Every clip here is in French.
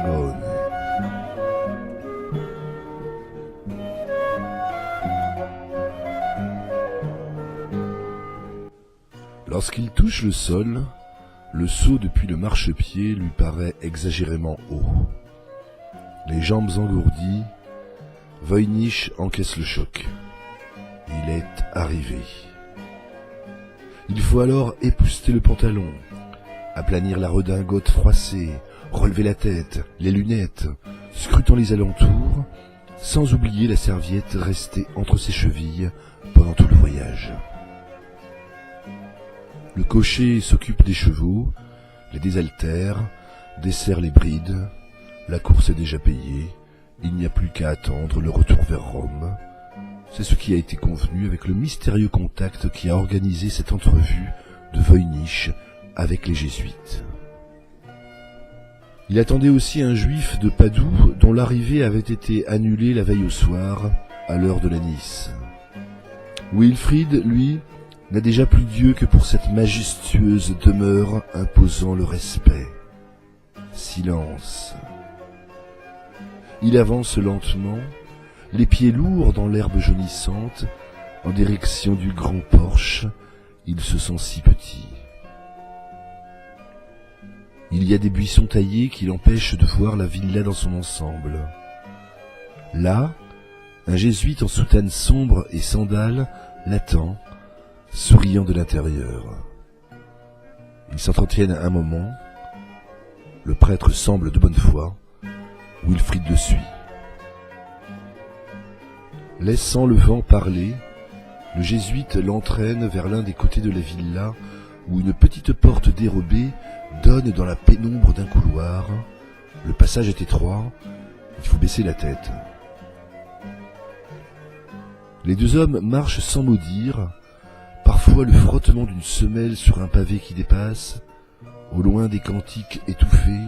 dragone. Lorsqu'il touche le sol, le saut depuis le marchepied lui paraît exagérément haut. Les jambes engourdies, Voynich encaisse le choc. Il est arrivé. Il faut alors épousseter le pantalon, aplanir la redingote froissée, relever la tête, les lunettes, scrutant les alentours, sans oublier la serviette restée entre ses chevilles pendant tout le voyage. Le cocher s'occupe des chevaux, les désaltère, desserre les brides, la course est déjà payée, il n'y a plus qu'à attendre le retour vers Rome. C'est ce qui a été convenu avec le mystérieux contact qui a organisé cette entrevue de Voynich avec les jésuites. Il attendait aussi un juif de Padoue dont l'arrivée avait été annulée la veille au soir, à l'heure de la Nice. Wilfrid, lui, n'a déjà plus Dieu que pour cette majestueuse demeure imposant le respect. Silence. Il avance lentement, les pieds lourds dans l'herbe jaunissante, en direction du grand porche. Il se sent si petit. Il y a des buissons taillés qui l'empêchent de voir la villa dans son ensemble. Là, un jésuite en soutane sombre et sandales l'attend, souriant de l'intérieur. Ils s'entretiennent un moment. Le prêtre semble de bonne foi. Wilfrid le suit. Laissant le vent parler, le jésuite l'entraîne vers l'un des côtés de la villa où une petite porte dérobée donne dans la pénombre d'un couloir. Le passage est étroit, il faut baisser la tête. Les deux hommes marchent sans mot dire, parfois le frottement d'une semelle sur un pavé qui dépasse, au loin des cantiques étouffés.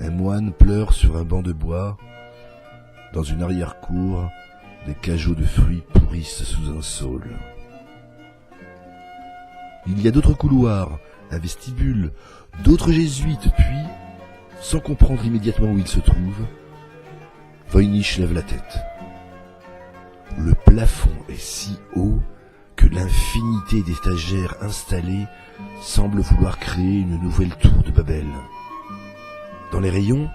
Un moine pleure sur un banc de bois. Dans une arrière-cour, des cajots de fruits pourrissent sous un saule. Il y a d'autres couloirs, un vestibule, d'autres jésuites, puis, sans comprendre immédiatement où il se trouve, Voynich lève la tête. Le plafond est si haut que l'infinité d'étagères installées semble vouloir créer une nouvelle tour de Babel. Dans les rayons,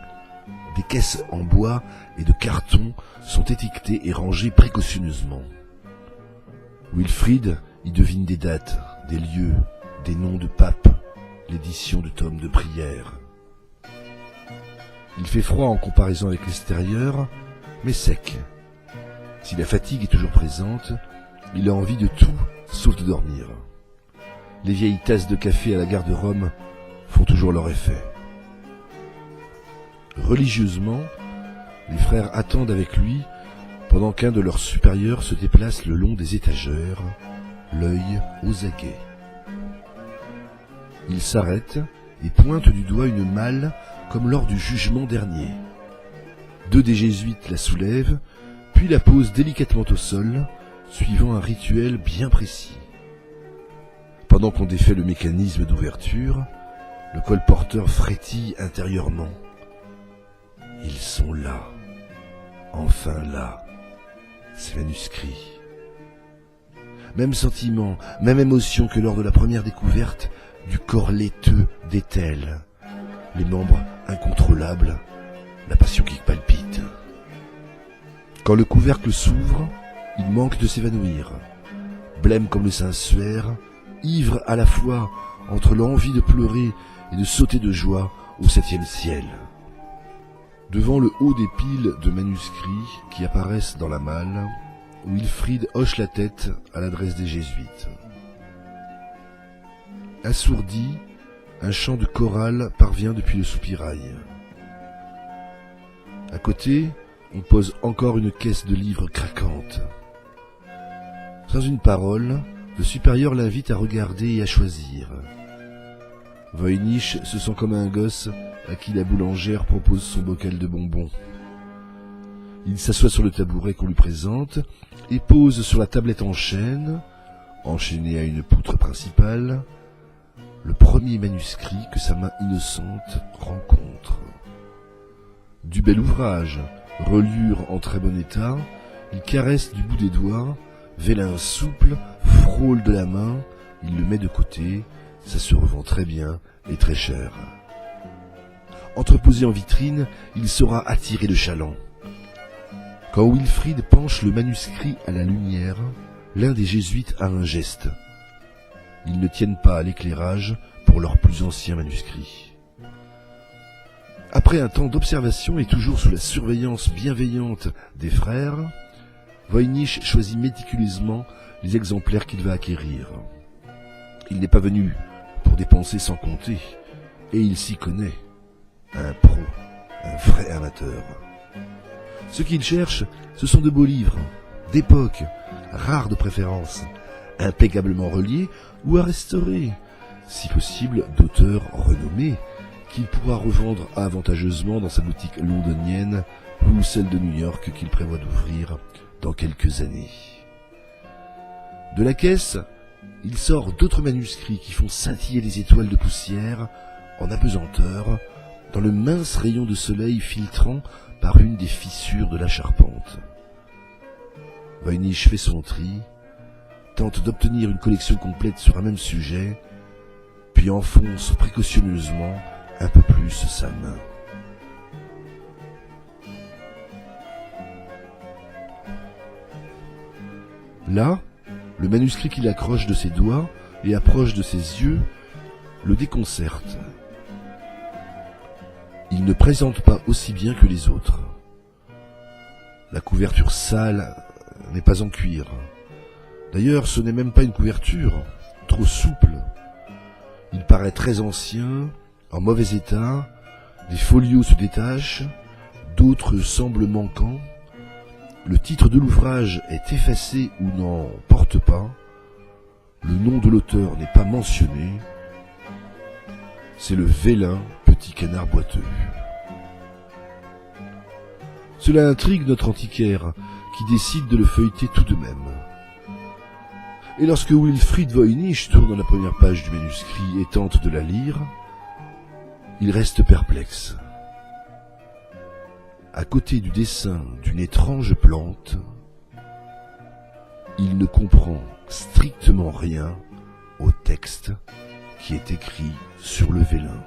des caisses en bois et de carton sont étiquetées et rangées précautionneusement. Wilfrid y devine des dates, des lieux, des noms de papes, l'édition de tomes de prière. Il fait froid en comparaison avec l'extérieur, mais sec. Si la fatigue est toujours présente, il a envie de tout, sauf de dormir. Les vieilles tasses de café à la gare de Rome font toujours leur effet. Religieusement, les frères attendent avec lui pendant qu'un de leurs supérieurs se déplace le long des étagères, l'œil aux aguets. Il s'arrête et pointe du doigt une malle comme lors du jugement dernier. Deux des jésuites la soulèvent, puis la posent délicatement au sol, suivant un rituel bien précis. Pendant qu'on défait le mécanisme d'ouverture, le colporteur frétille intérieurement. Ils sont là, enfin là, ces manuscrits. Même sentiment, même émotion que lors de la première découverte du corps laiteux d'Étel, les membres incontrôlables, la passion qui palpite. Quand le couvercle s'ouvre, il manque de s'évanouir, blême comme le Saint-Suaire, ivre à la fois entre l'envie de pleurer et de sauter de joie au 7e ciel. Devant le haut des piles de manuscrits qui apparaissent dans la malle, Wilfrid hoche la tête à l'adresse des jésuites. Assourdi, un chant de chorale parvient depuis le soupirail. À côté, on pose encore une caisse de livres craquante. Sans une parole, le supérieur l'invite à regarder et à choisir. Voynich se sent comme un gosse à qui la boulangère propose son bocal de bonbons. Il s'assoit sur le tabouret qu'on lui présente et pose sur la tablette en chêne, enchaînée à une poutre principale, le premier manuscrit que sa main innocente rencontre. Du bel ouvrage, reliure en très bon état, il caresse du bout des doigts, vélin souple, frôle de la main, il le met de côté, ça se revend très bien et très cher. Entreposé en vitrine, il saura attirer le chaland. Quand Wilfrid penche le manuscrit à la lumière, l'un des jésuites a un geste. Ils ne tiennent pas à l'éclairage pour leurs plus anciens manuscrits. Après un temps d'observation et toujours sous la surveillance bienveillante des frères, Voynich choisit méticuleusement les exemplaires qu'il va acquérir. Il n'est pas venu pour dépenser sans compter, et il s'y connaît. Un pro, un vrai amateur. Ce qu'il cherche, ce sont de beaux livres, d'époque, rares de préférence, impeccablement reliés ou à restaurer, si possible d'auteurs renommés, qu'il pourra revendre avantageusement dans sa boutique londonienne ou celle de New York qu'il prévoit d'ouvrir dans quelques années. De la caisse, il sort d'autres manuscrits qui font scintiller les étoiles de poussière en apesanteur dans le mince rayon de soleil filtrant par une des fissures de la charpente. Voynich fait son tri, tente d'obtenir une collection complète sur un même sujet, puis enfonce précautionneusement un peu plus sa main. Là, le manuscrit qu'il accroche de ses doigts et approche de ses yeux le déconcerte. Il ne présente pas aussi bien que les autres. La couverture sale n'est pas en cuir. D'ailleurs, ce n'est même pas une couverture, trop souple. Il paraît très ancien, en mauvais état, des folios se détachent, d'autres semblent manquants. Le titre de l'ouvrage est effacé ou n'en porte pas. Le nom de l'auteur n'est pas mentionné. C'est le Vélin Petit Canard Boiteux. Cela intrigue notre antiquaire, qui décide de le feuilleter tout de même. Et lorsque Wilfrid Voynich tourne la première page du manuscrit et tente de la lire, il reste perplexe. À côté du dessin d'une étrange plante, il ne comprend strictement rien au texte qui est écrit sur le vélin.